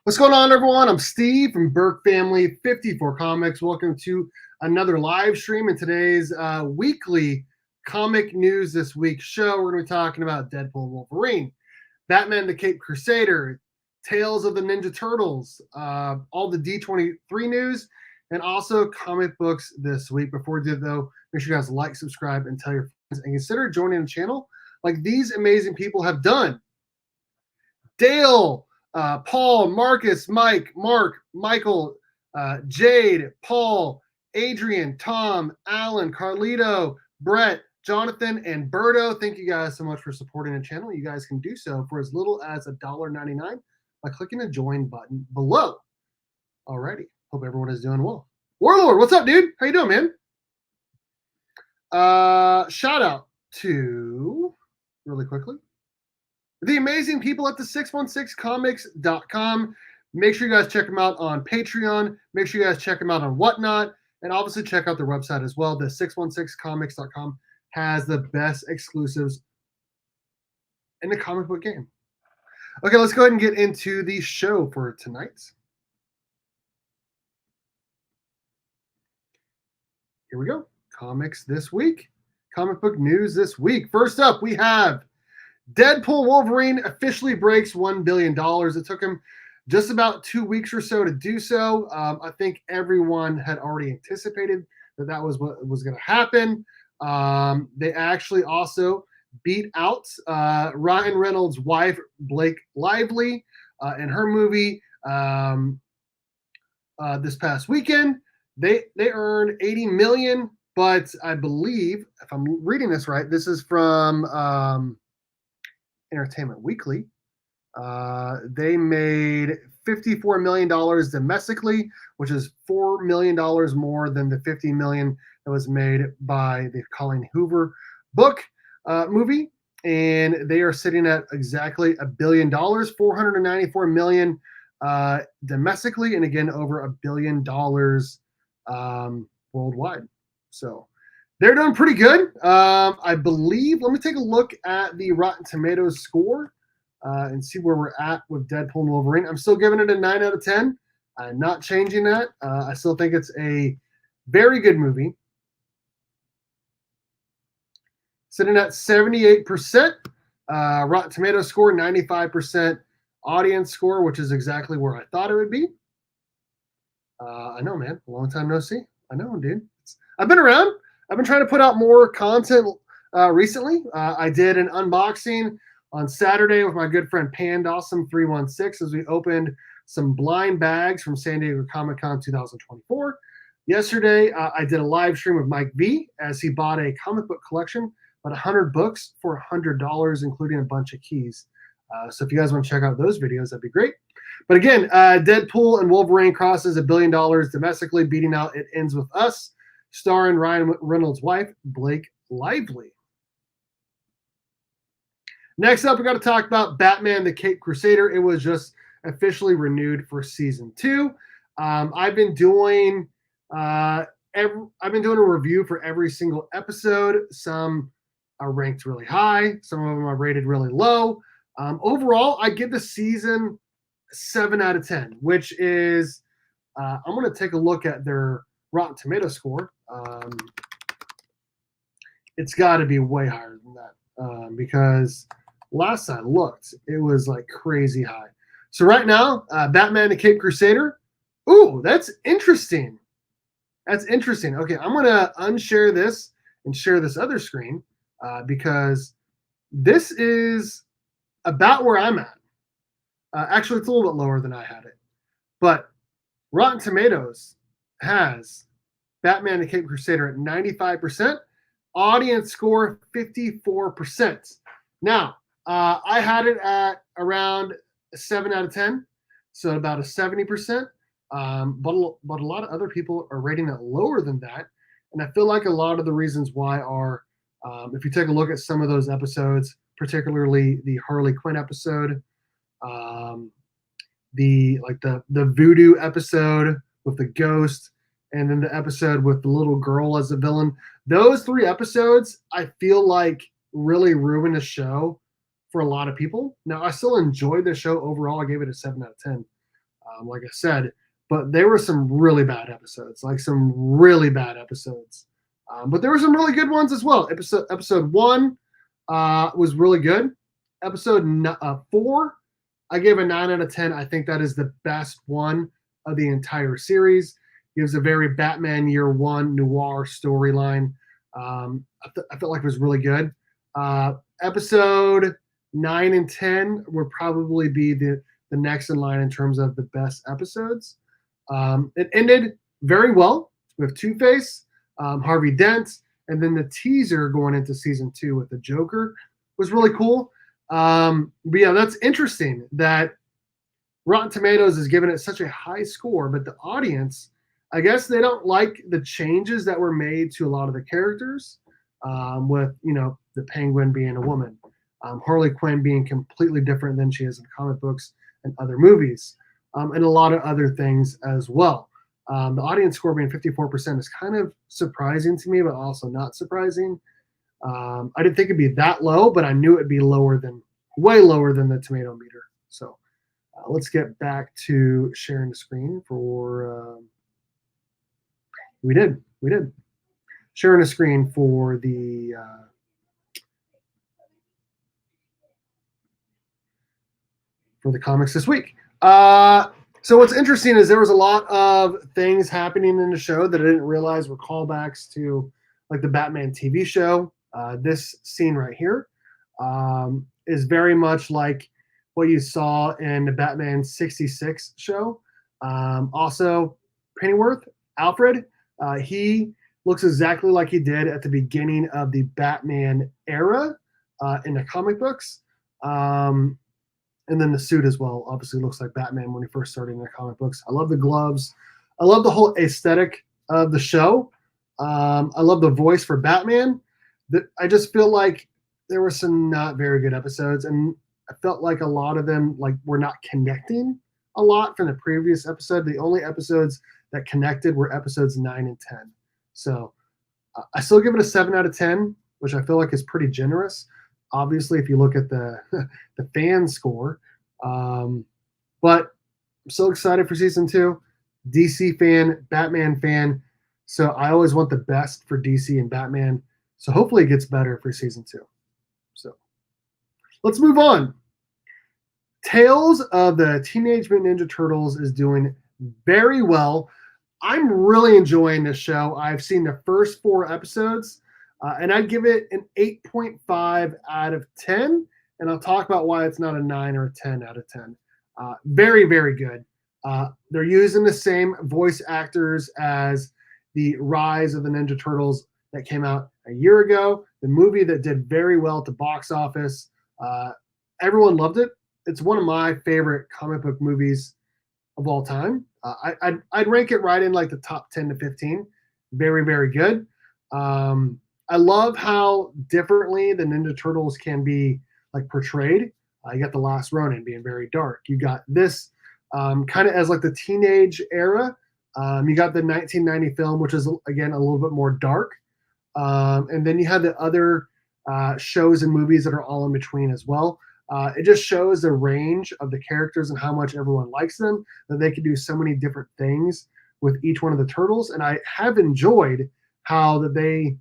What's going on, everyone? I'm Steve from Burke Family 54 Comics. Welcome to another live stream in today's weekly comic news this week show. We're going to be talking about Deadpool, Wolverine, Batman the Cape Crusader, Tales of the Ninja Turtles, all the D23 news, and also comic books this week. Before we do, though, make sure you guys like, subscribe, and tell your friends, and consider joining the channel like these amazing people have done. Dale, Paul, Marcus, Mike, Mark, Michael, Jade, Paul, Adrian, Tom, Alan, Carlito, Brett, Jonathan, and Berto. Thank you guys so much for supporting the channel. You guys can do so for as little as $1.99 by clicking the join button below. Alrighty. Hope everyone is doing well. Warlord, what's up, dude? How you doing, man? Shout out to, really quickly, the amazing people at the 616comics.com. Make sure you guys check them out on Patreon. Make sure you guys check them out on Whatnot. And obviously check out their website as well. The 616comics.com has the best exclusives in the comic book game. Okay, let's go ahead and get into the show for tonight. Here we go. Comics this week. Comic book news this week. First up, we have Deadpool Wolverine officially breaks $1 billion. It took him just about 2 weeks or so to do so. I think everyone had already anticipated that was what was going to happen. They actually also beat out Ryan Reynolds' wife, Blake Lively, in her movie this past weekend. They earned $80 million, but I believe, if I'm reading this right, this is from Entertainment Weekly. They made $54 million domestically, which is $4 million more than the $50 million that was made by the Colleen Hoover book movie. And they are sitting at exactly $1 billion, $494 million domestically, and again, over $1 billion worldwide. So they're doing pretty good. I believe, let me take a look at the Rotten Tomatoes score and see where we're at with Deadpool and Wolverine. I'm still giving it a 9 out of 10. I'm not changing that. I still think it's a very good movie. Sitting at 78%. Rotten Tomatoes score, 95% audience score, which is exactly where I thought it would be. I know, man. A long time no see. I know, dude. I've been around. I've been trying to put out more content recently. I did an unboxing on Saturday with my good friend Pandawesome316 as we opened some blind bags from San Diego Comic-Con 2024. Yesterday, I did a live stream with Mike V as he bought a comic book collection, about 100 books for $100, including a bunch of keys. So if you guys want to check out those videos, that'd be great. But again, Deadpool and Wolverine crosses $1 billion domestically, beating out It Ends With Us, starring Ryan Reynolds' wife, Blake Lively. Next up, we got to talk about Batman the Cape Crusader. It was just officially renewed for season 2. I've been doing a review for every single episode. Some are ranked really high. Some of them are rated really low. Overall, I give the season 7 out of 10, which is, I'm going to take a look at their Rotten Tomato score. It's got to be way higher than that because last I looked, it was like crazy high. So right now, Batman the Cape Crusader. Ooh, that's interesting. That's interesting. Okay, I'm going to unshare this and share this other screen because this is about where I'm at. Actually, it's a little bit lower than I had it. But Rotten Tomatoes has Batman the Cape Crusader at 95%. Audience score 54%. Now, I had it at around a 7 out of 10, so about a 70%. But a lot of other people are rating it lower than that. And I feel like a lot of the reasons why are, if you take a look at some of those episodes, particularly the Harley Quinn episode, the voodoo episode with the ghost, and then the episode with the little girl as a villain. Those 3 episodes, I feel like, really ruined the show for a lot of people. Now, I still enjoyed the show overall. I gave it a 7 out of 10. like I said, but there were some really bad episodes, like some really bad episodes. But there were some really good ones as well. Episode 1 was really good. Episode 4, I gave a 9 out of 10. I think that is the best one of the entire series. Gives a very Batman Year One noir storyline. I felt like it was really good. Episode 9 and 10 would probably be the next in line in terms of the best episodes. It ended very well with Two-Face, Harvey Dent, and then the teaser going into season 2 with the Joker was really cool. But yeah, that's interesting that Rotten Tomatoes is giving it such a high score, but the audience, I guess they don't like the changes that were made to a lot of the characters, with, the Penguin being a woman, Harley Quinn being completely different than she is in comic books and other movies, and a lot of other things as well. The audience score being 54% is kind of surprising to me, but also not surprising. I didn't think it'd be that low, but I knew it'd be way lower than the tomato meter. So let's get back to sharing the screen for. We did sharing a screen for the. For the comics this week. So what's interesting is there was a lot of things happening in the show that I didn't realize were callbacks to like the Batman TV show. This scene right here is very much like what you saw in the Batman 66 show. Also, Pennyworth, Alfred, he looks exactly like he did at the beginning of the Batman era in the comic books. And then the suit as well obviously looks like Batman when he first started in the comic books. I love the gloves. I love the whole aesthetic of the show. I love the voice for Batman. I just feel like there were some not very good episodes, and I felt like a lot of them were not connecting a lot from the previous episode. The only episodes that connected were episodes 9 and 10. So I still give it a 7 out of 10, which I feel like is pretty generous. Obviously, if you look at the the fan score, but I'm so excited for season 2. DC fan, Batman fan, so I always want the best for DC and Batman. So hopefully it gets better for season 2. So let's move on. Tales of the Teenage Mutant Ninja Turtles is doing very well. I'm really enjoying this show. I've seen the first 4 episodes. And I'd give it an 8.5 out of 10. And I'll talk about why it's not a 9 or a 10 out of 10. Very, very good. They're using the same voice actors as the Rise of the Ninja Turtles that came out a year ago. The movie that did very well at the box office. Everyone loved it. It's one of my favorite comic book movies of all time. I'd rank it right in like the top 10 to 15. Very, very good. I love how differently the Ninja Turtles can be like portrayed. You got the Last Ronin being very dark. You got this kind of as like the teenage era. You got the 1990 film, which is again a little bit more dark. And then you have the other shows and movies that are all in between as well. It just shows the range of the characters and how much everyone likes them, that they can do so many different things with each one of the turtles. And I have enjoyed how that they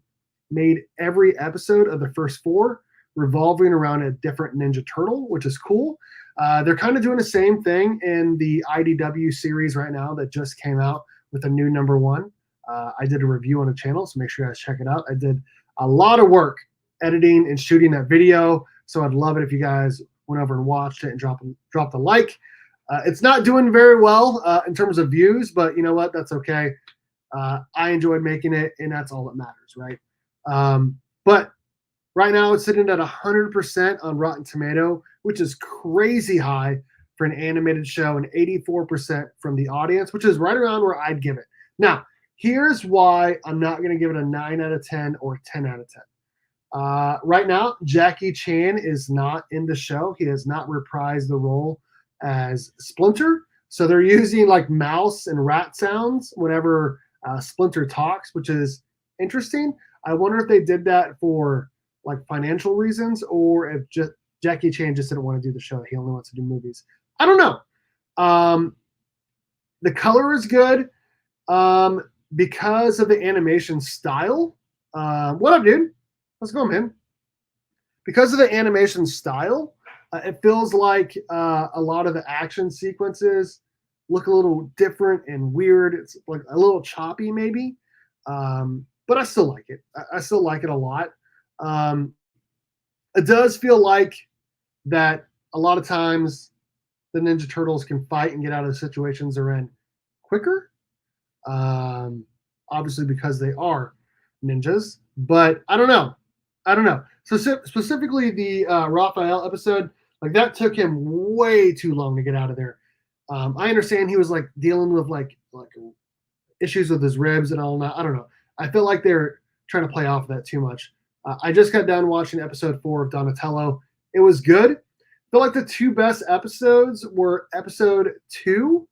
made every episode of the first 4 revolving around a different Ninja Turtle, which is cool. They're kind of doing the same thing in the IDW series right now that just came out with a new number 1. I did a review on the channel, so make sure you guys check it out. I did a lot of work editing and shooting that video, so I'd love it if you guys went over and watched it and dropped a like. It's not doing very well in terms of views, but you know what? That's okay. I enjoyed making it, and that's all that matters, right? But right now it's sitting at 100% on Rotten Tomato, which is crazy high for an animated show, and 84% from the audience, which is right around where I'd give it. Now, here's why I'm not going to give it a 9 out of 10 or 10 out of 10. Right now, Jackie Chan is not in the show. He has not reprised the role as Splinter. So they're using like mouse and rat sounds whenever Splinter talks, which is interesting. I wonder if they did that for like financial reasons, or if just Jackie Chan just didn't want to do the show. He only wants to do movies. I don't know. The color is good because of the animation style. What up, dude? Let's go, man. Because of the animation style, it feels like a lot of the action sequences look a little different and weird. It's like a little choppy, maybe, but I still like it. I still like it a lot. Um, it does feel like that a lot of times the Ninja Turtles can fight and get out of the situations they're in quicker. Um, Obviously, because they are ninjas, but I don't know. I don't know. So specifically, the Raphael episode, like that took him way too long to get out of there. I understand he was like dealing with like issues with his ribs and all that. I don't know. I feel like they're trying to play off of that too much. I just got done watching episode 4 of Donatello. It was good. I feel like the two best episodes were episode 2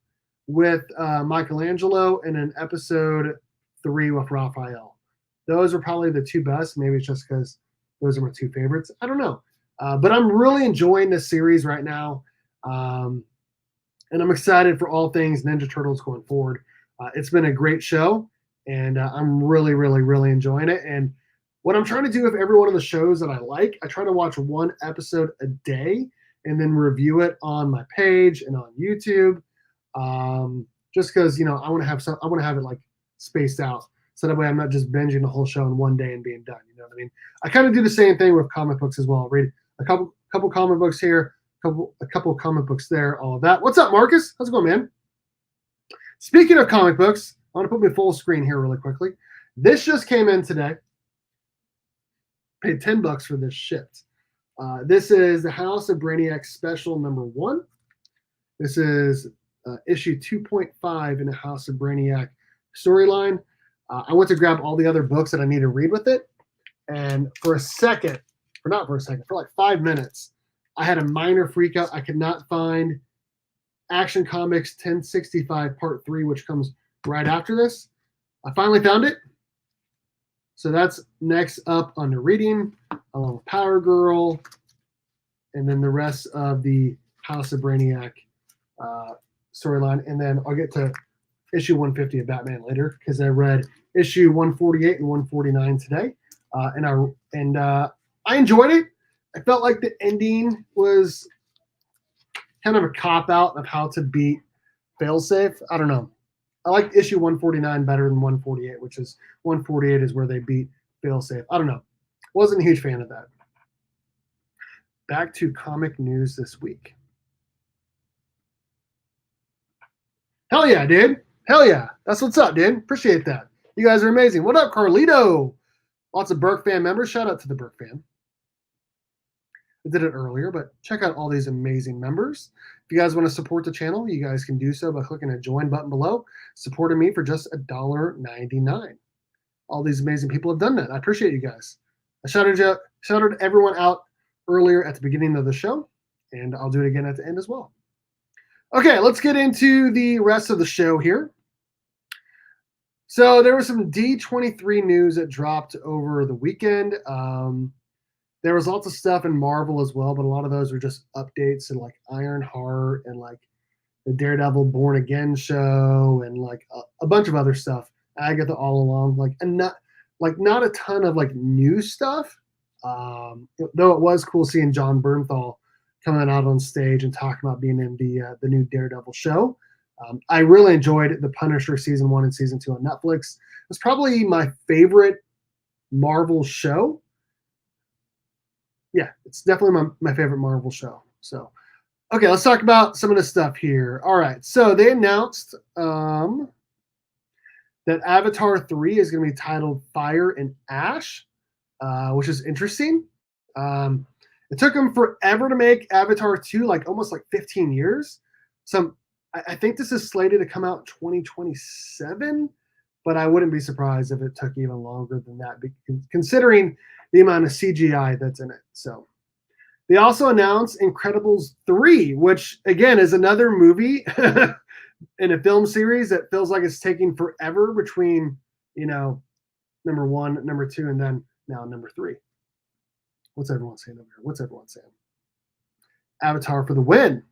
with Michelangelo and then episode 3 with Raphael. Those are probably the two best. Maybe it's just because those are my two favorites. I don't know. But I'm really enjoying this series right now. And I'm excited for all things Ninja Turtles going forward. It's been a great show, and I'm really, really, really enjoying it. And what I'm trying to do with every one of the shows that I like, I try to watch one episode a day and then review it on my page and on YouTube. Just because I want to have it like spaced out, so that way I'm not just binging the whole show in one day and being done. You know what I mean? I kind of do the same thing with comic books as well. Read a couple comic books here, a couple comic books there, all of that. What's up, Marcus? How's it going, man? Speaking of comic books, I want to put me full screen here really quickly. This just came in today. Paid $10 for this shipped. This is the House of Brainiac Special number 1. This is issue 2.5 in the House of Brainiac storyline. I went to grab all the other books that I need to read with it, and for like 5 minutes, I had a minor freak out. I could not find Action Comics 1065 Part 3, which comes right after this. I finally found it. So that's next up under reading, along with Power Girl, and then the rest of the House of Brainiac storyline. And then I'll get to issue 150 of Batman later, because I read issue 148 and 149 today. And I enjoyed it. I felt like the ending was kind of a cop-out of how to beat Failsafe. I don't know. I like issue 149 better than 148, which is 148 is where they beat Failsafe. I don't know. Wasn't a huge fan of that. Back to comic news this week. Hell yeah, dude. Hell yeah. That's what's up, dude. Appreciate that. You guys are amazing. What up, Carlito? Lots of Burke fan members. Shout out to the Burke fan. I did it earlier, but check out all these amazing members. If you guys want to support the channel, you guys can do so by clicking the join button below, supporting me for just $1.99. All these amazing people have done that. I appreciate you guys. I shouted everyone out earlier at the beginning of the show, and I'll do it again at the end as well. Okay, let's get into the rest of the show here. So there was some D23 news that dropped over the weekend. There was lots of stuff in Marvel as well, but a lot of those were just updates and like Ironheart and like the Daredevil Born Again show and like a bunch of other stuff. Agatha All Along, not a ton of like new stuff. Though it was cool seeing John Bernthal coming out on stage and talking about being in the new Daredevil show. I really enjoyed The Punisher season 1 and season 2 on Netflix. It was probably my favorite Marvel show. Yeah, it's definitely my favorite Marvel show. So, okay, let's talk about some of the stuff here. All right, so they announced that Avatar 3 is going to be titled Fire and Ash, which is interesting. It took them forever to make Avatar 2, almost 15 years. I think this is slated to come out in 2027, but I wouldn't be surprised if it took even longer than that, considering the amount of CGI that's in it. So they also announced Incredibles 3, which again is another movie in a film series that feels like it's taking forever between, number 1, number 2, and then now number 3. What's everyone saying over here? What's everyone saying? Avatar for the win.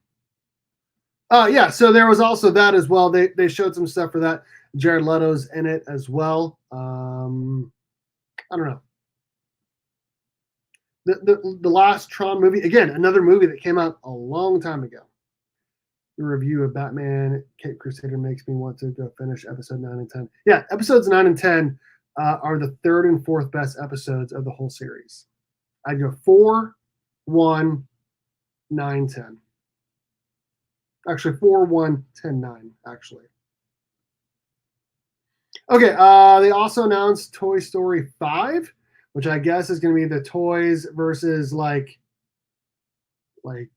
Yeah, so there was also that as well. They showed some stuff for that. Jared Leto's in it as well. I don't know. The last Tron movie, again, another movie that came out a long time ago. The review of Batman Cape Crusader makes me want to go finish episode 9 and 10. Yeah, episodes 9 and 10 are the third and fourth best episodes of the whole series. I'd go 4, 1, 9, 10. Actually, 4, 1, 10, 9, actually. Okay, they also announced Toy Story 5, which I guess is going to be the toys versus like I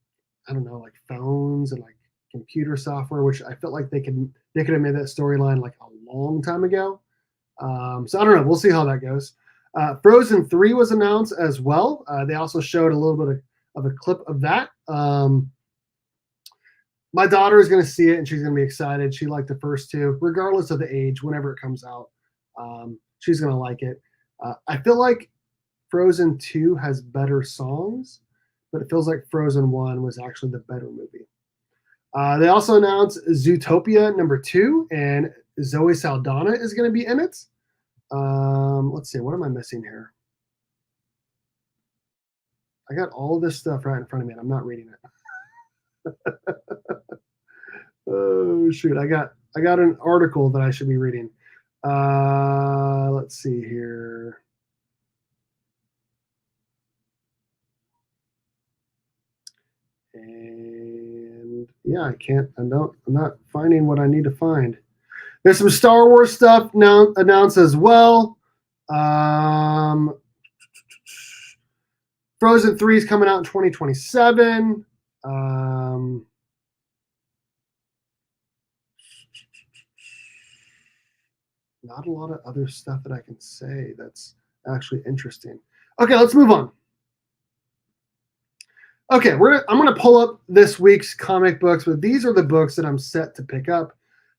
don't know, like phones and like computer software, which I felt like they could have made that storyline like a long time ago. So I don't know. We'll see how that goes. Frozen 3 was announced as well. They also showed a little bit of a clip of that. My daughter is going to see it and she's going to be excited. She liked the first two, regardless of the age, whenever it comes out. She's going to like it. I feel like Frozen 2 has better songs, but it feels like Frozen 1 was actually the better movie. They also announced Zootopia #2, and Zoe Saldana is going to be in it. Let's see, what am I missing here? I got all of this stuff right in front of me, and I'm not reading it. Oh shoot, I got an article that I should be reading. Let's see here. And yeah, I'm not finding what I need to find. There's some Star Wars stuff now announced as well. Frozen 3 is coming out in 2027. Not a lot of other stuff that I can say that's actually interesting. Okay, let's move on. Okay, I'm gonna pull up this week's comic books, but these are the books that I'm set to pick up.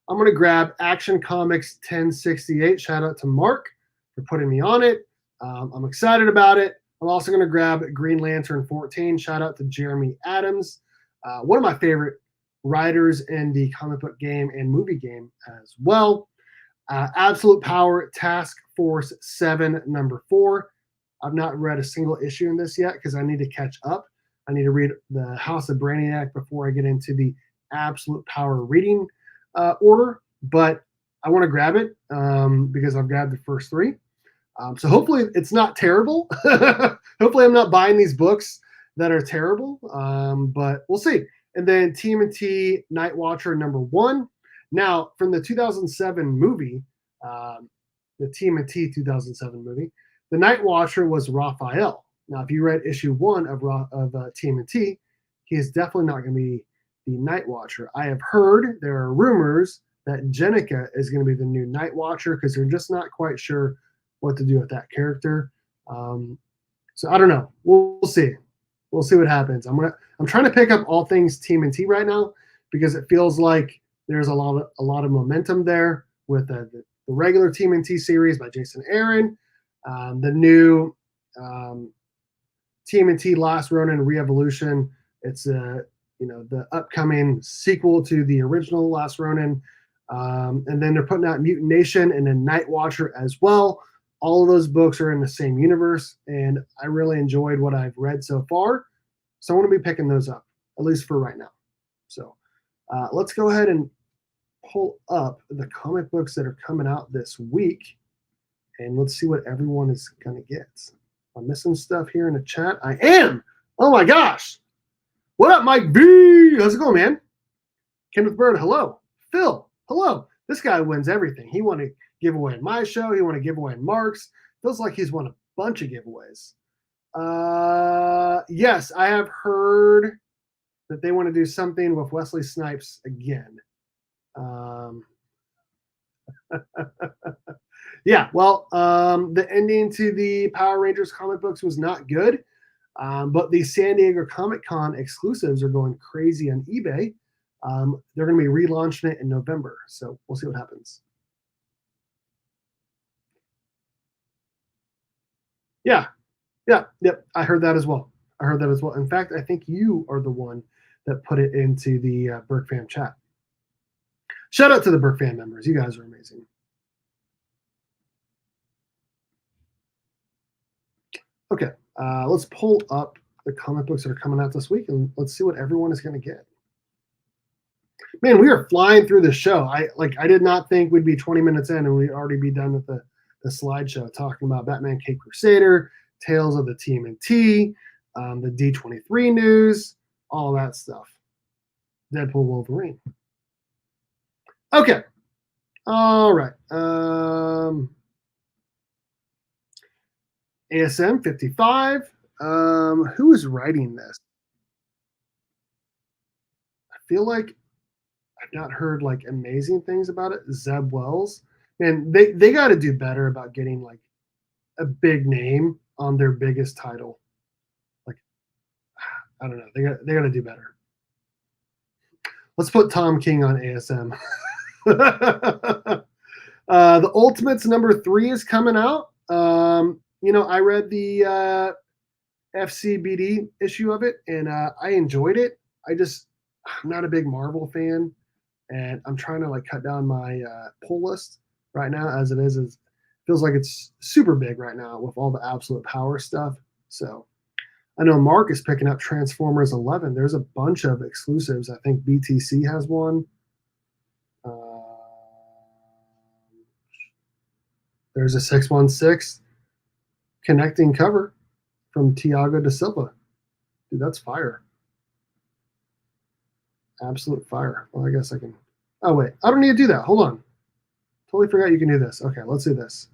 I'm gonna grab Action Comics 1068. Shout out to Mark for putting me on it. I'm excited about it. I'm also gonna grab Green Lantern 14. Shout out to Jeremy Adams, one of my favorite writers in the comic book game and movie game as well. Absolute Power Task Force 7 #4. I've not read a single issue in this yet because I need to catch up. I need to read the House of Brainiac before I get into the Absolute Power reading order, but I want to grab it because I've grabbed the first 3. So hopefully it's not terrible. Hopefully I'm not buying these books that are terrible, but we'll see. And then TMNT Night Watcher #1. Now, from the 2007 movie, the TMNT 2007 movie, the Night Watcher was Raphael. Now, if you read issue 1 of TMNT, he is definitely not going to be the Night Watcher. I have heard there are rumors that Jenica is going to be the new Night Watcher because they're just not quite sure what to do with that character. So I don't know. We'll see. We'll see what happens. I'm trying to pick up all things TMNT right now because it feels like there's a lot of momentum there with the regular TMNT series by Jason Aaron, the new TMNT Last Ronin Re-Evolution. It's the upcoming sequel to the original Last Ronin, and then they're putting out Mutant Nation and then Night Watcher as well. All of those books are in the same universe, and I really enjoyed what I've read so far. So I want to be picking those up, at least for right now. So let's go ahead and pull up the comic books that are coming out this week, and let's see what everyone is going to get. I'm missing stuff here in the chat. I am. Oh my gosh. What up, Mike B? How's it going, man? Kenneth Bird, hello. Phil, hello. This guy wins everything. He won a giveaway in my show. He won a giveaway in Mark's. Feels like he's won a bunch of giveaways. Yes, I have heard that they want to do something with Wesley Snipes again. Yeah, well, the ending to the Power Rangers comic books was not good, but the San Diego Comic Con exclusives are going crazy on eBay. They're going to be relaunching it in November, so we'll see what happens. Yeah, yep. I heard that as well. In fact, I think you are the one that put it into the Burke Fam chat. Shout out to the Burke Fam members. You guys are amazing. Okay, let's pull up the comic books that are coming out this week, and let's see what everyone is going to get. Man, we are flying through the show. I did not think we'd be 20 minutes in and we'd already be done with the slideshow talking about Batman Cape Crusader, Tales of the TMNT, the D23 news, all that stuff. Deadpool, Wolverine. Okay. All right. ASM 55. Who is writing this? I feel like I've not heard like amazing things about it. Zeb Wells. And they got to do better about getting like a big name on their biggest title. Like, I don't know. They got to do better. Let's put Tom King on ASM. The Ultimates #3 is coming out. I read the FCBD issue of it, and I enjoyed it. I'm not a big Marvel fan, and I'm trying to like cut down my pull list right now as it is. It feels like it's super big right now with all the absolute power stuff. So I know Mark is picking up Transformers 11. There's a bunch of exclusives. I think BTC has one. There's a 616 connecting cover from Thiago da Silva. Dude, that's fire. Absolute fire. Well, I guess I can. Oh, wait. I don't need to do that. Hold on. Totally forgot you can do this. Okay, let's do this.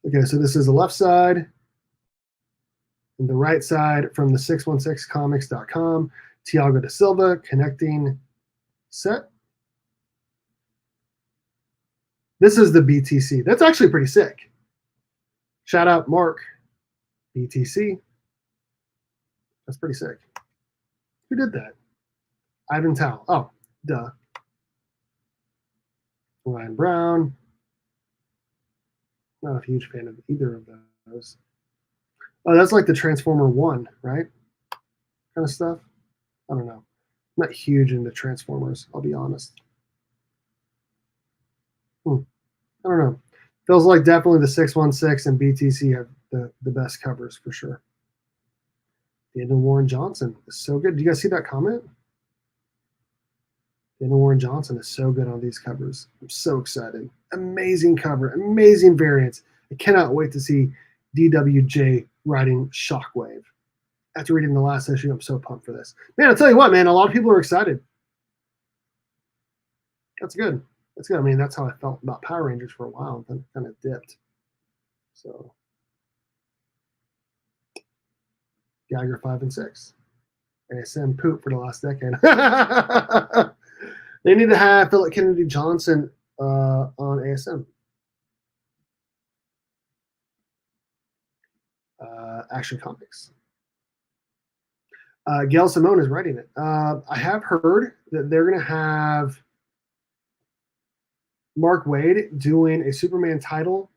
Okay, so this is the left side and the right side from the 616comics.com. Thiago da Silva connecting set. This is the BTC. That's actually pretty sick. Shout out Mark. BTC. That's pretty sick. Who did that? Ivan Tao. Oh, duh. Ryan Brown. Not a huge fan of either of those. Oh, that's like the Transformer 1, right? Kind of stuff. I don't know. I'm not huge into Transformers, I'll be honest. I don't know. Feels like definitely the 616 and BTC have the best covers for sure. Daniel Warren Johnson is so good. Do you guys see that comment? Daniel Warren Johnson is so good on these covers. I'm so excited. Amazing cover, amazing variants. I cannot wait to see DWJ writing Shockwave. After reading the last issue, I'm so pumped for this. Man, I'll tell you what, man, a lot of people are excited. That's good. That's good. I mean, that's how I felt about Power Rangers for a while, and then kind of dipped. So, Geiger 5 and 6. ASM poop for the last decade. They need to have Philip Kennedy Johnson on ASM. Action Comics. Gail Simone is writing it. I have heard that they're going to have Mark Waid doing a Superman title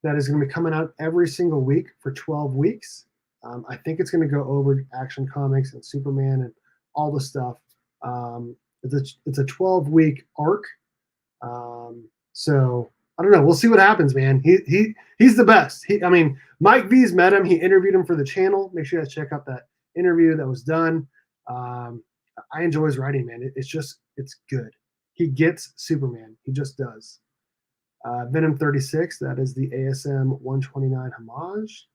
that is going to be coming out every single week for 12 weeks. I think it's going to go over Action Comics and Superman and all the stuff. It's a 12-week arc. So I don't know. We'll see what happens, man. He's the best. Mike V's met him. He interviewed him for the channel. Make sure you guys check out that interview that was done. I enjoy his writing, man. It's good. He gets Superman. He just does. Venom 36. That is the ASM 129 homage.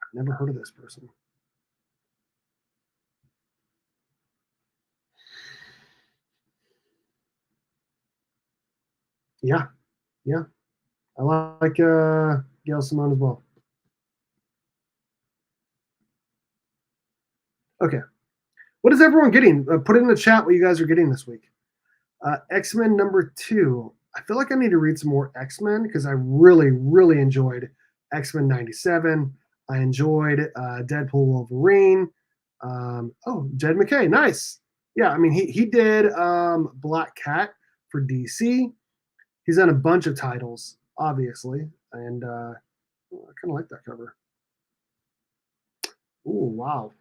I've never heard of this person. Yeah. I like Gail Simone as well. Okay. What is everyone getting? Put it in the chat what you guys are getting this week. X-Men #2. I feel like I need to read some more X-Men because I really, really enjoyed X-Men 97. I enjoyed Deadpool, Wolverine. Jed McKay. Nice. Yeah, he did Black Cat for DC. He's done a bunch of titles, obviously, and I kind of like that cover. Ooh, wow.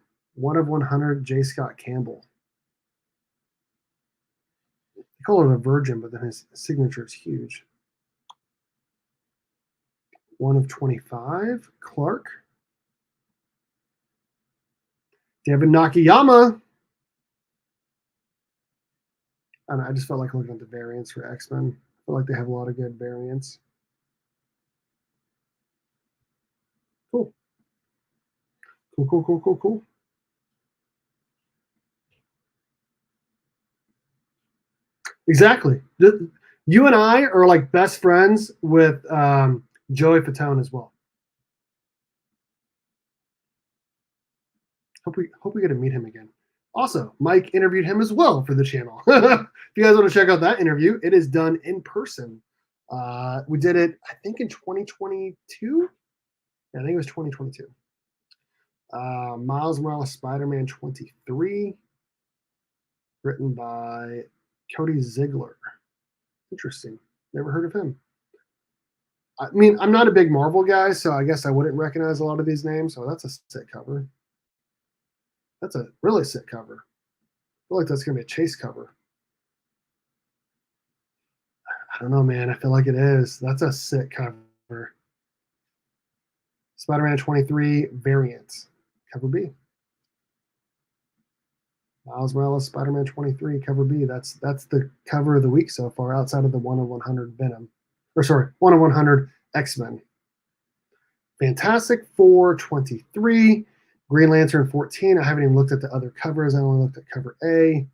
1/100 J. Scott Campbell. They call it a virgin, but then his signature is huge. 1/25 Clark. Devin Nakayama. I don't know, I just felt like looking at the variants for X-Men. I feel like they have a lot of good variants. Cool. Cool. Exactly. You and I are like best friends with Joey Fatone as well. Hope we get to meet him again. Also, Mike interviewed him as well for the channel. If you guys want to check out that interview, it is done in person. We did it, I think, in 2022. Yeah, I think it was 2022. Miles Morales Spider-Man 23, written by Cody Ziegler. Interesting. Never heard of him. I mean, I'm not a big Marvel guy, so I guess I wouldn't recognize a lot of these names. So that's a sick cover. That's a really sick cover. I feel like that's going to be a chase cover. I don't know, man. I feel like it is. That's a sick cover. Spider-Man 23 variants, cover B. Miles Morales, Spider-Man 23, cover B. That's the cover of the week so far, outside of the 1/100 Venom, or sorry, 1/100 X-Men. Fantastic Four 23, Green Lantern 14. I haven't even looked at the other covers. I only looked at cover A.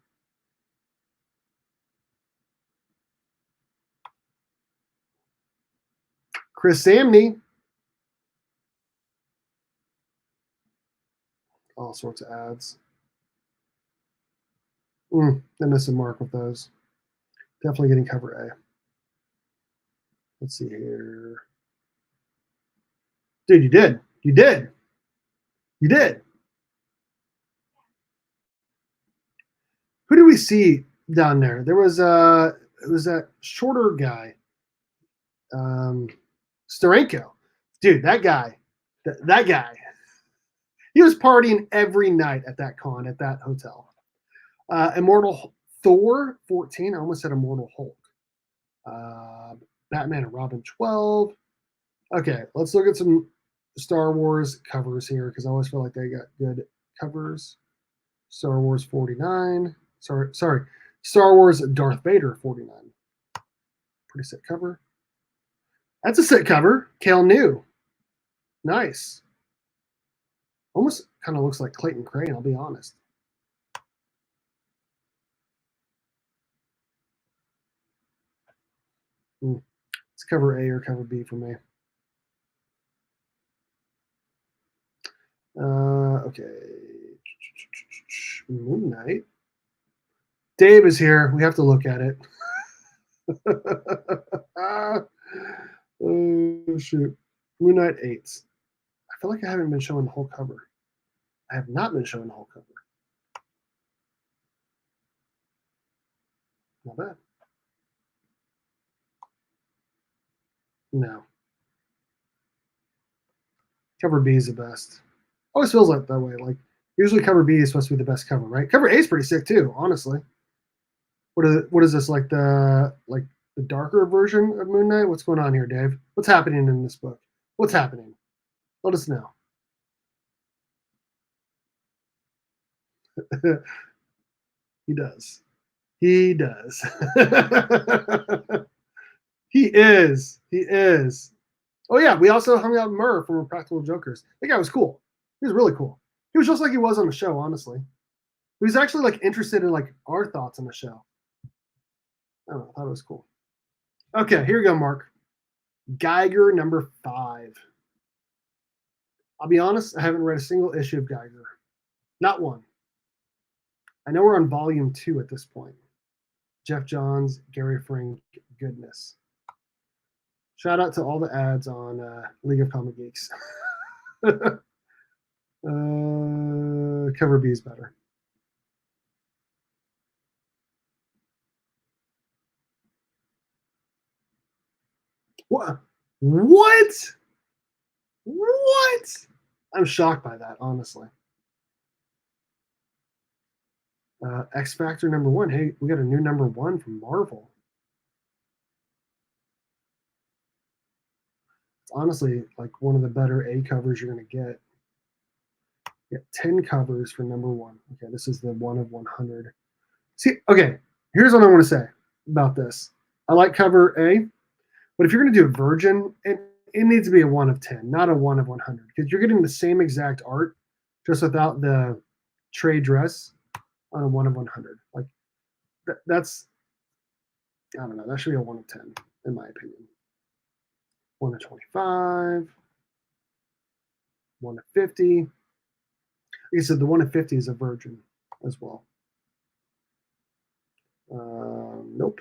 Chris Samney. All sorts of ads. They missed a mark with those. Definitely getting cover A. Let's see here. Dude, you did. You did. You did. Who did we see down there? There was it was that shorter guy, Steranko. Dude, that guy, that guy, he was partying every night at that con at that hotel. Immortal Thor 14. I almost said Immortal Hulk. Batman and Robin 12. Okay, let's look at some Star Wars covers here because I always feel like they got good covers. Star Wars 49. Sorry. Star Wars Darth Vader 49. Pretty sick cover. That's a sick cover. Kale New. Nice. Almost kind of looks like Clayton Crane, I'll be honest. It's cover A or cover B for me. Okay. Moon Knight. Dave is here. We have to look at it. Oh, shoot. Moon Knight 8s. I feel like I haven't been showing the whole cover. I have not been showing the whole cover. Not bad. No. Cover B is the best. Always feels like that way. Like usually cover B is supposed to be the best cover, right? Cover A is pretty sick too, honestly. What is this like the darker version of Moon Knight? What's going on here, Dave? What's happening in this book? What's happening? Let us know. He does. He does. He is. He is. Oh yeah, we also hung out with Murr from Practical Jokers. That guy was cool. He was really cool. He was just like he was on the show, honestly. He was actually like interested in like our thoughts on the show. I don't know. I thought it was cool. Okay, here we go, Mark. Geiger number 5. I'll be honest, I haven't read a single issue of Geiger. Not one. I know we're on volume 2 at this point. Jeff Johns, Gary Frank, goodness. Shout out to all the ads on League of Comic Geeks. Cover B is better. What? What? What? I'm shocked by that, honestly. X Factor #1. Hey, we got a new #1 from Marvel. It's honestly like one of the better A covers you're going to get. You get 10 covers for #1. Okay, this is the 1 of 100. See, okay, here's what I want to say about this. I like cover A, but if you're going to do a Virgin, it needs to be a 1 of 10, not a 1 of 100, because you're getting the same exact art, just without the trade dress on a 1 of 100. Like, that's, I don't know, that should be a 1 of 10, in my opinion. 1 of 25, 1 of 50. Like I said, the 1 of 50 is a Virgin as well. Nope.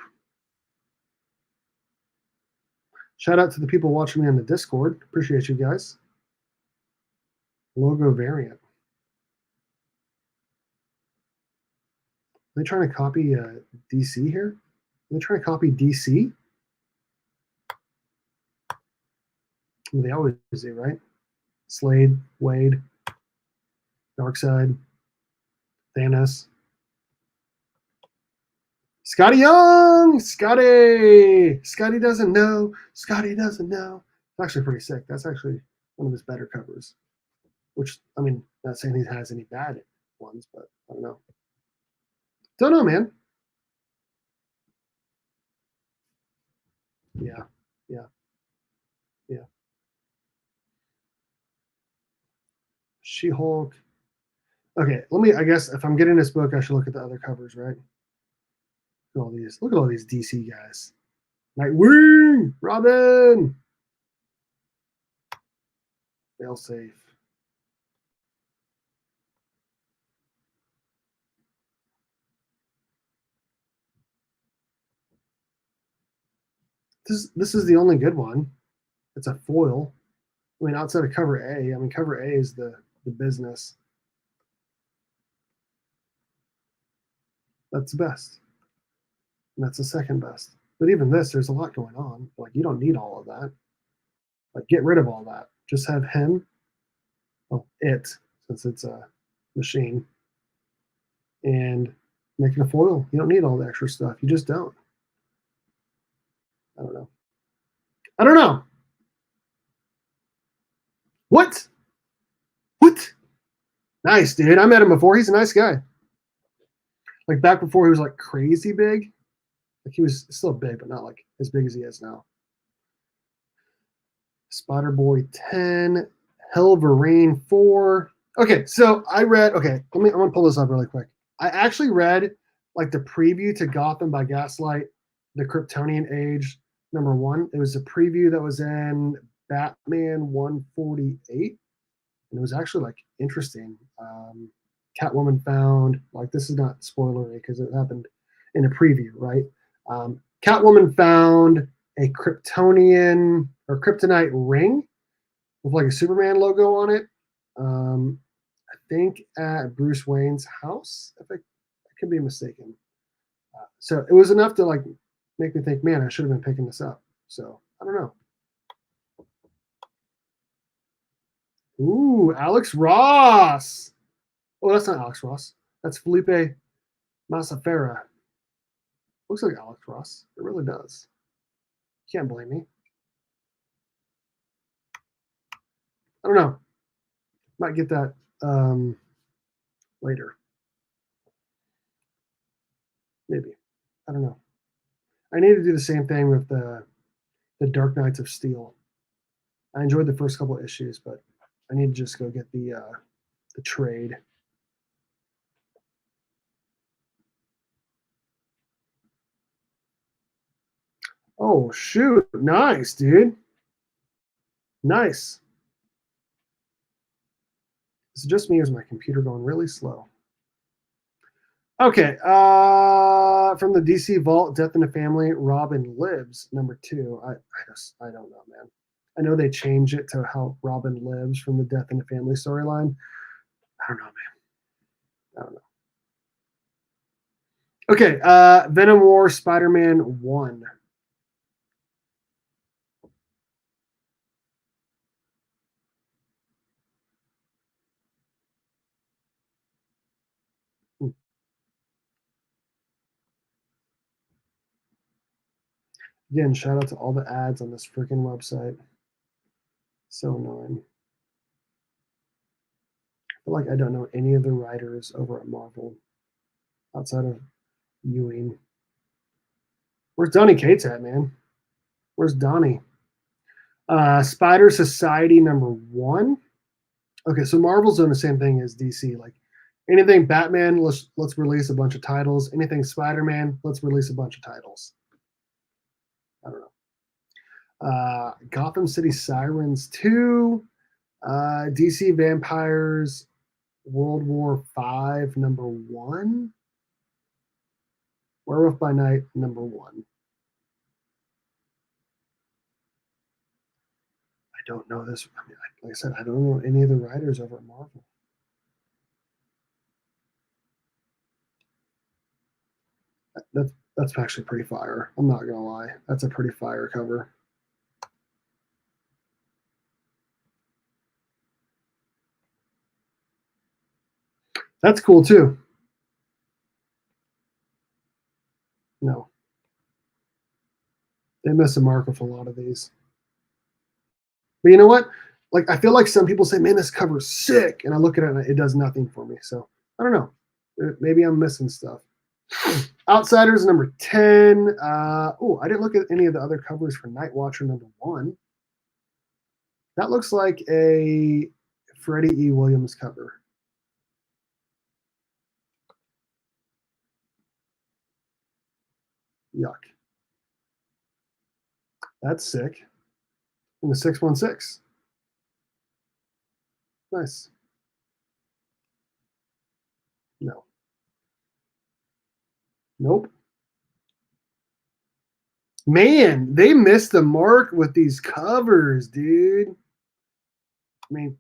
Shout out to the people watching me on the Discord. Appreciate you guys. Logo variant. Are they trying to copy DC here? Are they trying to copy DC? Well, they always do, right? Slade, Wade, Darkseid, Thanos. Scotty Young! Scotty! Scotty doesn't know. Scotty doesn't know. It's actually pretty sick. That's actually one of his better covers. Which, I mean, not saying he has any bad ones, but I don't know. Don't know, man. Yeah, yeah, yeah. She-Hulk. Okay, I guess if I'm getting this book, I should look at the other covers, right? Look at all these DC guys. Nightwing, Robin, Failsafe. This is the only good one. It's a foil. I mean, outside of cover A, I mean, cover A is the business. That's the best. And that's the second best. But even this, there's a lot going on. Like, you don't need all of that. Like, get rid of all that. Just have him, since it's a machine, and make it a foil. You don't need all the extra stuff. You just don't. I don't know. I don't know. What? What? Nice, dude. I met him before. He's a nice guy. Like, back before he was like crazy big. Like, he was still big, but not like as big as he is now. Spider Boy 10, Wolverine 4. Okay, so I read. Okay, I'm gonna pull this up really quick. I actually read like the preview to Gotham by Gaslight, the Kryptonian Age #1. It was a preview that was in Batman 148, and it was actually like interesting. Catwoman found, like, this is not spoilery because it happened in a preview, right? Catwoman found a Kryptonian or Kryptonite ring with like a Superman logo on it. I think at Bruce Wayne's house, if I could be mistaken. So it was enough to like make me think, man, I should have been picking this up. So I don't know. Ooh, Alex Ross. Oh, that's not Alex Ross. That's Felipe Masafera. Looks like Alex Ross. It really does. Can't blame me. I don't know. Might get that later. Maybe. I don't know. I need to do the same thing with the Dark Knights of Steel. I enjoyed the first couple of issues, but I need to just go get the trade. Oh shoot! Nice, dude. Nice. Is it just me or is my computer going really slow? Okay. From the DC Vault, Death in the Family, Robin Lives, #2. I don't know, man. I know they changed it to how Robin lives from the Death in the Family storyline. I don't know, man. I don't know. Okay. Venom War, Spider-Man 1. Again, shout out to all the ads on this freaking website. So annoying. I feel like I don't know any of the writers over at Marvel outside of Ewing. Where's Donny Cates at, man? Where's Donnie? Spider Society #1. Okay, so Marvel's doing the same thing as DC. Like anything Batman, let's release a bunch of titles. Anything Spider-Man, let's release a bunch of titles. I don't know. Gotham City Sirens 2, DC Vampires World War 5 #1, Werewolf by Night #1. I don't know this. I mean, like I said, I don't know any of the writers over at Marvel. That's actually pretty fire. I'm not gonna lie. That's a pretty fire cover. That's cool too. No, they miss the mark with a lot of these. But you know what? Like I feel like some people say, "Man, this cover's sick," and I look at it and it does nothing for me. So I don't know. Maybe I'm missing stuff. Outsiders #10. Oh, I didn't look at any of the other covers for Night Watcher #1. That looks like a Freddie E. Williams cover. Yuck. That's sick. And the 616. Nice. No. Nope. Man, they missed the mark with these covers, dude. I mean,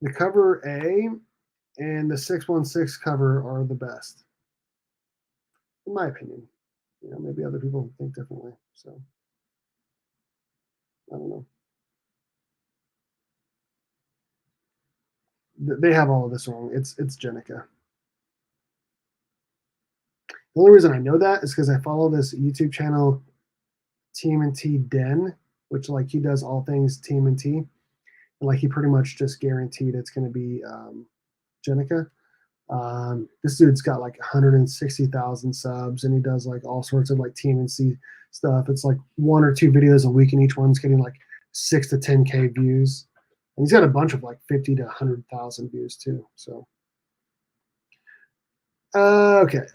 the cover A and the 616 cover are the best, in my opinion. You know, maybe other people think differently. So I don't know. They have all of this wrong. It's Jenica. The only reason I know that is because I follow this YouTube channel, TMNT Den, which like he does all things TMNT, and like he pretty much just guaranteed it's going to be Jenica. This dude's got like 160,000 subs, and he does like all sorts of like TMNT stuff. It's like 1 or 2 videos a week, and each one's getting like 6 to 10K views. And he's got a bunch of like 50 to 100,000 views too. So okay.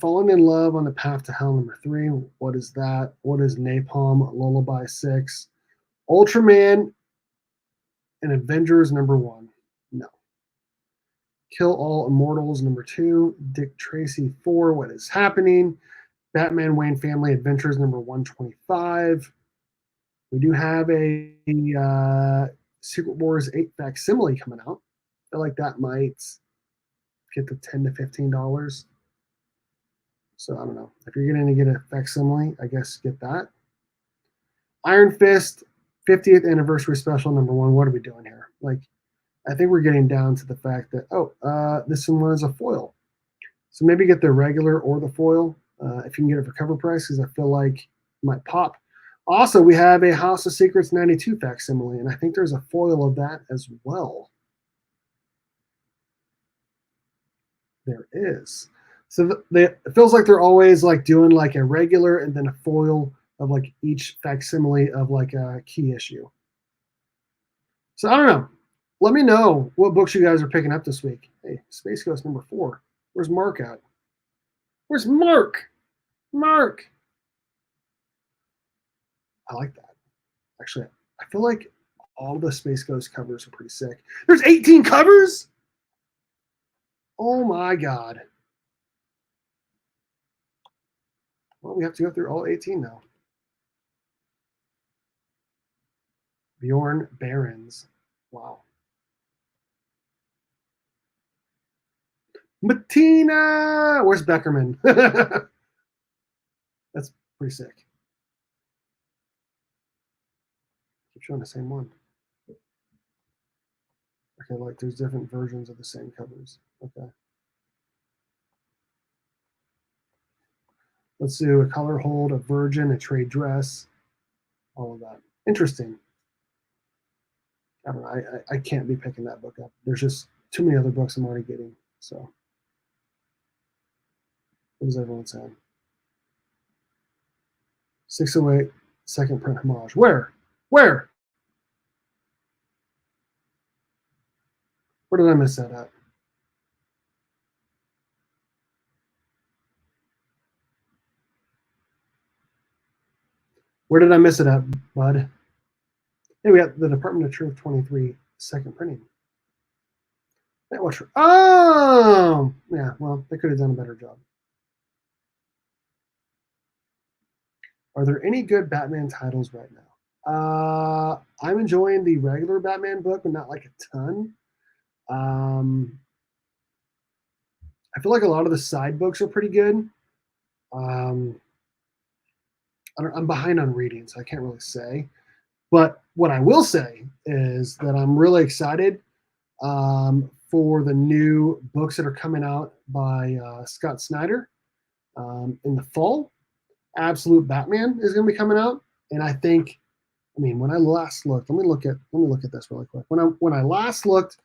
Falling in Love on the Path to Hell #3. What is that? What is Napalm Lullaby 6? Ultraman and Avengers #1. No. Kill All Immortals #2. Dick Tracy 4. What is happening? Batman Wayne Family Adventures #125. We do have a Secret Wars 8 facsimile coming out. I feel like that might get to $10 to $15. So I don't know. If you're going to get a facsimile, I guess get that. Iron Fist 50th anniversary special #1. What are we doing here? Like, I think we're getting down to the fact that this one is a foil. So maybe get the regular or the foil if you can get it for cover price, because I feel like it might pop. Also, we have a House of Secrets '92 facsimile, and I think there's a foil of that as well. There is. So it feels like they're always like doing like a regular and then a foil of like each facsimile of like a key issue. So I don't know. Let me know what books you guys are picking up this week. Hey, Space Ghost #4. Where's Mark at? Where's Mark? Mark. I like that. Actually, I feel like all the Space Ghost covers are pretty sick. There's 18 covers? Oh my god. Well, we have to go through all 18 now. Bjorn Barons. Wow. Matina! Where's Beckerman? That's pretty sick. Keep showing the same one. Okay, like there's different versions of the same covers. Okay. Let's do a color hold, a virgin, a trade dress, all of that. Interesting. I don't know. I can't be picking that book up. There's just too many other books I'm already getting. So, what is everyone saying? 608, second print homage. Where? Where did I miss that at? Where did I miss it at, bud? Hey, we got the Department of Truth 23 second printing. Oh, yeah. Well, they could have done a better job. Are there any good Batman titles right now? I'm enjoying the regular Batman book, but not like a ton. I feel like a lot of the side books are pretty good. I'm behind on reading, so I can't really say. But what I will say is that I'm really excited for the new books that are coming out by Scott Snyder in the fall. Absolute Batman is going to be coming out, and I think, I mean, when I last looked, let me look at this really quick. When I last looked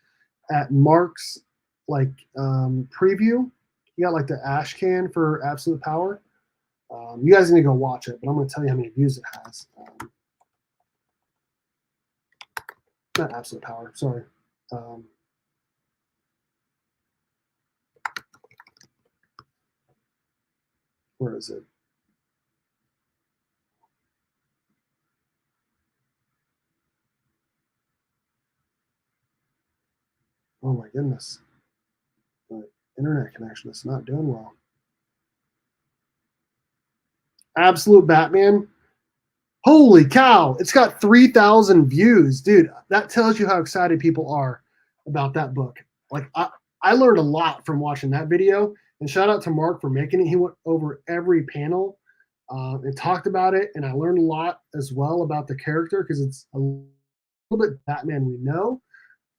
at Mark's like preview, he got like the ash can for Absolute Power. You guys need to go watch it, but I'm going to tell you how many views it has. Not Absolute Power, sorry. Where is it? Oh my goodness. The internet connection is not doing well. Absolute Batman. Holy cow. It's got 3,000 views. Dude, that tells you how excited people are about that book. Like, I learned a lot from watching that video. And shout out to Mark for making it. He went over every panel and talked about it. And I learned a lot as well about the character because it's a little bit Batman we know.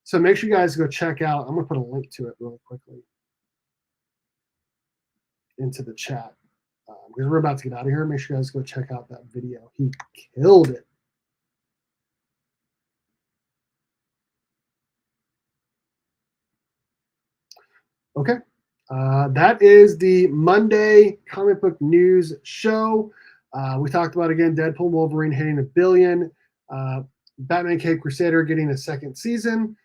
So make sure you guys go check out. I'm going to put a link to it really quickly into the chat because we're about to get out of here. Make sure you guys go check out that video. He killed it. Okay. That is the Monday comic book news show. We talked about, again, Deadpool, Wolverine hitting $1 billion. Batman Cape Crusader getting a second season.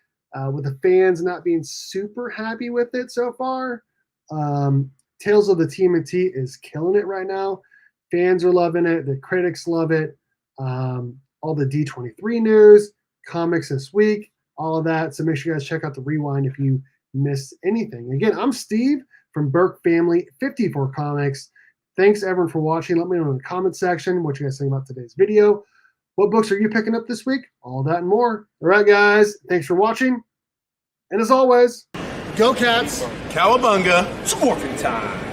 With the fans not being super happy with it so far. Tales of the TMNT is killing it right now. Fans are loving it. The critics love it. All the D23 news, comics this week, all of that. So make sure you guys check out the rewind if you missed anything. Again, I'm Steve from Burke Family 54 Comics. Thanks everyone for watching. Let me know in the comment section what you guys think about today's video. What books are you picking up this week? All that and more. All right, guys. Thanks for watching. And as always, go Cats. Cowabunga. Scorpion time.